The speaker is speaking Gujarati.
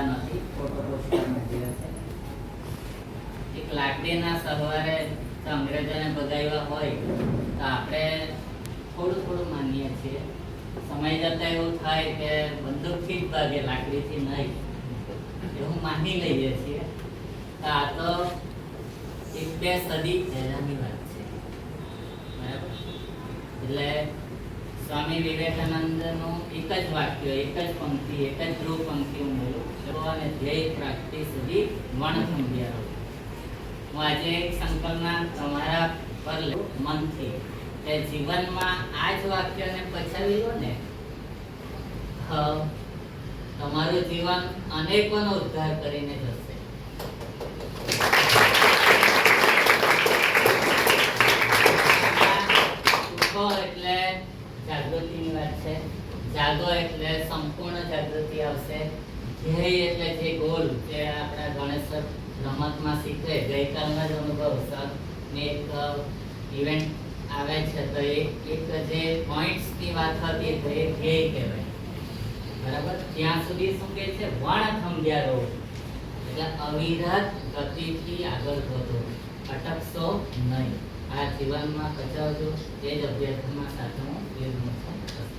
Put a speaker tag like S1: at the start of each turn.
S1: નથી, ફોટો પોસ્ટર નથી. એક લાકડીના સવારે અંગ્રેજોને બગાવ્યા હોય તો આપણે થોડું થોડું માનીએ છીએ. સમય જતા એવું થાય કે બંદૂકથી જ ભાગે, લાકડીથી નહીં, એવું માની લઈએ છીએ. તો આ તો એક બે સદી પહેલાની વાત છે, બરાબર. એટલે સ્વામી વિવેકાનંદનું એક જ વાક્ય, એક જ પંક્તિ, એક જ ધ્રુવ પંક્તિ ઉમેર્યું અને ધ્યેય પ્રાપ્તિ સુધી વણથંભ્યા રહો. હું આજે એક સંકલ્પના તમારા પર મનથી કે જીવનમાં આ જ વાક્યને પછાવી લો ને, તમારું જીવન અનેકોનો ઉદ્ધાર કરીને જશે. એટલે જાગૃતિની વાત છે. જાગો એટલે સંપૂર્ણ જાગૃતિ આવશે. ધ્યેય એટલે જે ગોલ, જે આપણા ગણેશ રમતમાં શીખે, ગઈકાલના જ અનુભવ ને એક ઇવેન્ટ આવે છે તો એક જે પોઈન્ટ્સની વાત હતી તો એ ધ્યેય કહેવાય, બરાબર. ત્યાં સુધી શું કહે છે? વણથંભ્યા રહો, એટલે અવિરત ગતિથી આગળ વધો, અટકશો નહીં. આ જીવનમાં પચાવજો. એ જ અભ્યાસમાં સાથેનું યોગનું છે.